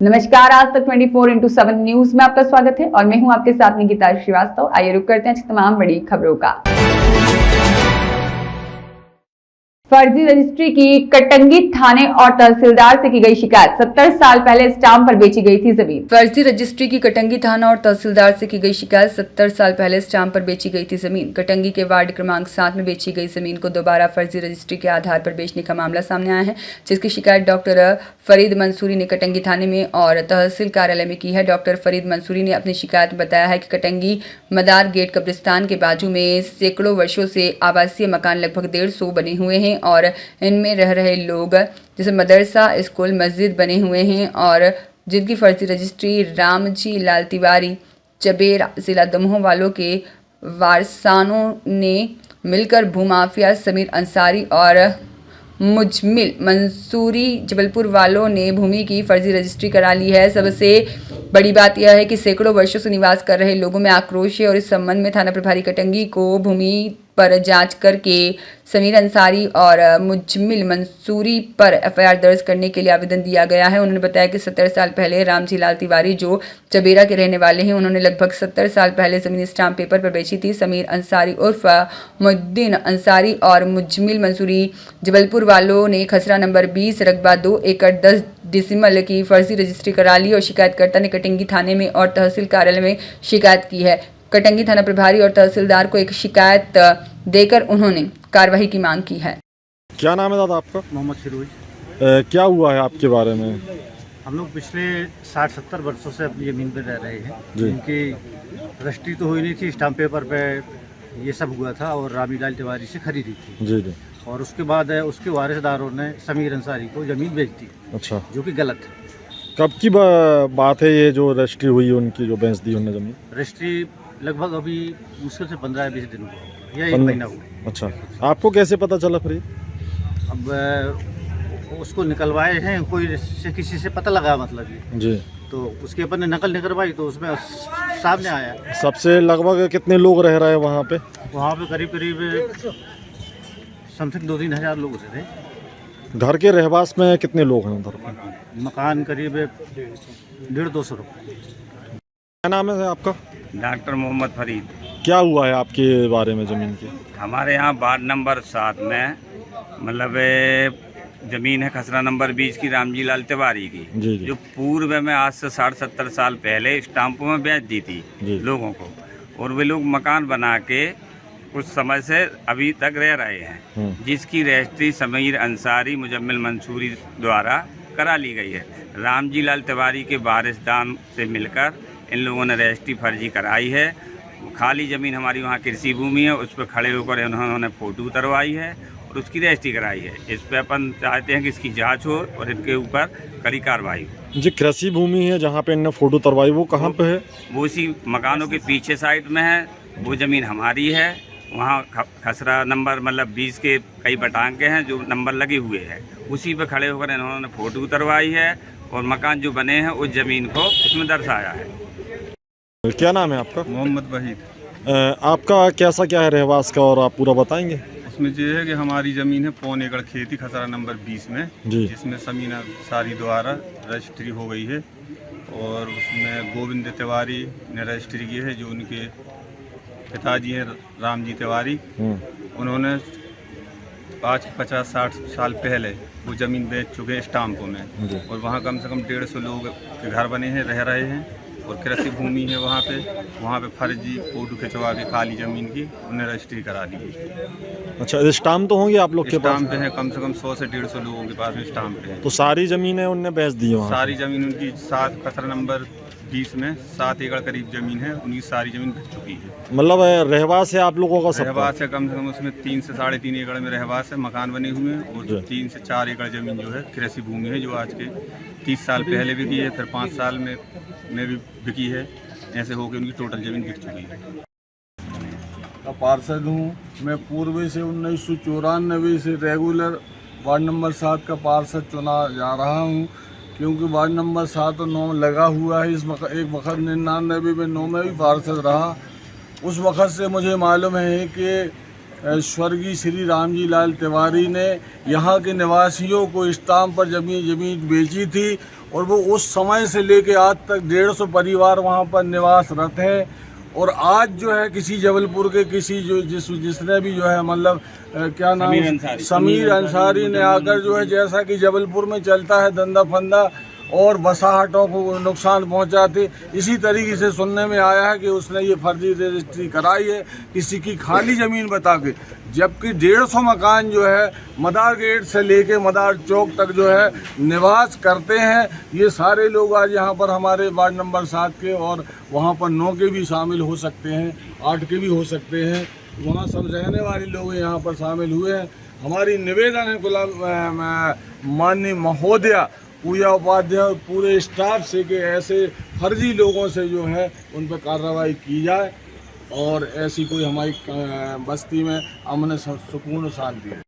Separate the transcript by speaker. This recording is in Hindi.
Speaker 1: नमस्कार, आज तक 24/7 न्यूज में आपका स्वागत है और मैं हूं आपके साथ निकिता श्रीवास्तव। आइए रुक करते हैं आज की तमाम बड़ी खबरों का। फर्जी रजिस्ट्री की कटंगी थाने और तहसीलदार से की गई शिकायत। 70 साल पहले स्टाम्प पर बेची गई थी जमीन। फर्जी रजिस्ट्री की कटंगी थाना और तहसीलदार से की गई शिकायत। 70 साल पहले स्टाम्प पर बेची गई थी जमीन। कटंगी के वार्ड क्रमांक 7 में बेची गई जमीन को दोबारा फर्जी रजिस्ट्री के आधार पर बेचने का मामला सामने आया है, जिसकी शिकायत डॉक्टर फरीद मंसूरी ने कटंगी थाने में और तहसील कार्यालय में की है। डॉक्टर फरीद मंसूरी ने अपनी शिकायत में बताया है कि कटंगी मदार गेट कब्रिस्तान के बाजू में सैकड़ों वर्षों से आवासीय मकान लगभग 150 बने हुए हैं और इनमें रह रहे लोग जैसे मदरसा, स्कूल, मस्जिद बने हुए हैं और जिनकी फर्जी रजिस्ट्री रामजी लाल तिवारी चबेरा जिला दमोह वालों के वारसानों ने मिलकर भूमाफिया समीर अंसारी और मुजमिल मंसूरी जबलपुर वालों ने भूमि की फर्जी रजिस्ट्री करा ली है। सबसे बड़ी बात यह है कि सैकड़ों वर्षों से निवास कर रहे लोगों में आक्रोश है और इस संबंध में थाना प्रभारी कटंगी को भूमि पर जांच करके समीर अंसारी और मुजमिल मंसूरी पर एफआईआर दर्ज करने के लिए आवेदन दिया गया है। उन्होंने बताया कि 70 साल पहले रामजी लाल तिवारी जो चबेरा के रहने वाले हैं, उन्होंने लगभग 70 साल पहले जमीन स्टाम्प पेपर पर बेची थी। समीर अंसारी उर्फ मुद्दीन अंसारी और मुजमिल मंसूरी जबलपुर वालों ने खसरा नंबर 20 रकबा 2 एकड़ 10 डिसिमल की फर्जी रजिस्ट्री करा ली और शिकायतकर्ता ने कटंगी थाने में और तहसील कार्यालय में शिकायत की है। कटंगी थाना प्रभारी और तहसीलदार को एक शिकायत देकर उन्होंने कार्रवाई की मांग की है।
Speaker 2: क्या नाम है दादा आपका?
Speaker 3: मोहम्मद फिरोज।
Speaker 2: क्या हुआ है आपके बारे में?
Speaker 3: हम लोग पिछले 60-70 वर्षों से अपनी ज़मीन पर रह रहे हैं, जिनकी रजिस्ट्री तो हुई नहीं थी, स्टाम्प पेपर पे ये सब हुआ था और रामी लाल तिवारी से खरीदी थी
Speaker 2: जी जी।
Speaker 3: और उसके बाद उसके वारिसदारों ने समीर अंसारी को ज़मीन बेच दी। अच्छा। जो कि गलत है।
Speaker 2: कब की बात है ये जो रजिस्ट्री हुई उनकी, जो बेच दी उन्होंने ज़मीन?
Speaker 3: रजिस्ट्री लगभग अभी मुश्किल से 15-20 दिन हुआ या 1 महीना हुआ।
Speaker 2: अच्छा, आपको कैसे पता चला फिर?
Speaker 3: अब उसको निकलवाए हैं, कोई से किसी से पता लगा मतलब ये
Speaker 2: जी, तो
Speaker 3: उसकी अपन ने नकल निकलवाई तो उसमें सामने आया।
Speaker 2: सबसे लगभग कितने लोग रह रहे हैं वहाँ पे?
Speaker 3: वहाँ पे करीब समथिंग 2-3 हज़ार लोग रहते हैं।
Speaker 2: घर के रहवास में कितने लोग हैं उधर पे?
Speaker 3: मकान करीब 150-200 रुपये।
Speaker 2: क्या नाम है आपका?
Speaker 4: डॉक्टर मोहम्मद फरीद।
Speaker 2: क्या हुआ है आपके बारे में ज़मीन की?
Speaker 4: हमारे यहाँ वार्ड नंबर 7 में मतलब ज़मीन है खसरा नंबर 20 की रामजी लाल तिवारी की,
Speaker 2: जी जी।
Speaker 4: जो पूर्व में आज से 60-70 साल पहले स्टाम्पों में बेच दी थी लोगों को और वे लोग मकान बना के कुछ समय से अभी तक रह रहे हैं, जिसकी रजिस्ट्री समीर अंसारी मुजम्मिल मंसूरी द्वारा करा ली गई है। रामजी लाल तिवारी के वारिसदान से मिलकर इन लोगों ने रजिस्ट्री फर्जी कराई है। खाली ज़मीन हमारी वहाँ कृषि भूमि है, उस पर खड़े होकर उन्होंने फ़ोटो उतरवाई है और उसकी रजिस्ट्री कराई है। इस पर अपन चाहते हैं कि इसकी जांच हो और इनके ऊपर कड़ी कार्रवाई हो।
Speaker 2: जी, कृषि भूमि है जहाँ पे इन्होंने फ़ोटो उतरवाई, वो कहाँ पे है?
Speaker 4: वो इसी मकानों के पीछे साइड में है। वो ज़मीन हमारी है। वहाँ खसरा नंबर मतलब 20 के कई बटांके हैं जो नंबर लगे हुए हैं, उसी पे खड़े होकर इन्होंने फ़ोटो उतरवाई है और मकान जो बने हैं उस ज़मीन को उसमें दर्शाया है।
Speaker 2: क्या नाम है आपका?
Speaker 5: मोहम्मद वहीद।
Speaker 2: आपका कैसा क्या है रहवास का और आप पूरा बताएंगे?
Speaker 5: उसमें ये है कि हमारी ज़मीन है 1.25 एकड़ खेती खसरा नंबर 20 में
Speaker 2: जी,
Speaker 5: जिसमें समीर अंसारी द्वारा रजिस्ट्री हो गई है और उसमें गोविंद तिवारी ने रजिस्ट्री की है, जो उनके पिताजी हैं रामजी तिवारी। उन्होंने 50-60 साल पहले वो ज़मीन बेच चुके हैं स्टाम्पों में और वहाँ कम से कम 150 लोग के घर बने हैं, रह रहे हैं और कृषि भूमि है वहाँ पे फर्जी फ़ोटो खिंचवा के खाली ज़मीन की उन्हें रजिस्ट्री करा दी है।
Speaker 2: अच्छा, स्टाम्प तो होंगे आप लोग के पास?
Speaker 5: स्टाम्प है कम से कम 100 से 150 लोगों के पास में स्टाम्प है।
Speaker 2: तो सारी ज़मीनें उनने बेच दी है?
Speaker 5: सारी ज़मीन उनकी 7 खसरा नंबर 20 में 7 एकड़ करीब ज़मीन है, उनकी सारी ज़मीन बिक चुकी है।
Speaker 2: मतलब रहवास है आप लोगों का? सब
Speaker 5: रहवास है कम से कम उसमें 3 से 3.5 एकड़ में रहवास है, मकान बने हुए हैं और 3 से 4 एकड़ ज़मीन जो है कृषि भूमि है, जो आज के 30 साल पहले बिकी है, फिर 5 साल में भी बिकी है। ऐसे होकर उनकी टोटल ज़मीन बिक चुकी है।
Speaker 6: का पार्षद हूँ मैं। पूर्व से 1994 से रेगुलर वार्ड नंबर 7 का पार्षद चुना जा रहा हूँ, क्योंकि वार्ड नंबर 7 और 9 लगा हुआ है। एक वक्त 99 में 9 में भी पार्षद रहा। उस वक्त से मुझे मालूम है कि स्वर्गीय श्री रामजी लाल तिवारी ने यहाँ के निवासियों को स्टाम्प पर जमीन बेची थी और वो उस समय से लेके आज तक 150 परिवार वहाँ पर निवासरत हैं। और आज जो है किसी जबलपुर के किसी जिसने भी जो है मतलब क्या नाम समीर अंसारी ने आकर जो है जैसा कि जबलपुर में चलता है धंधा फंदा और बसाहटों को नुकसान पहुंचाते, इसी तरीके से सुनने में आया है कि उसने ये फर्जी रजिस्ट्री कराई है किसी की खाली ज़मीन बता के, जबकि 150 मकान जो है मदार गेट से लेके मदार चौक तक जो है निवास करते हैं। ये सारे लोग आज यहाँ पर हमारे वार्ड नंबर 7 के और वहाँ पर 9 के भी शामिल हो सकते हैं, 8 के भी हो सकते हैं, वहाँ सब रहने वाले लोग यहाँ पर शामिल हुए हैं। हमारी निवेदन है माननीय महोदया पूजा उपाध्याय पूरे स्टाफ से कि ऐसे फर्जी लोगों से जो है उन पर कार्रवाई की जाए और ऐसी कोई हमारी बस्ती में अमन सुकून शांति है।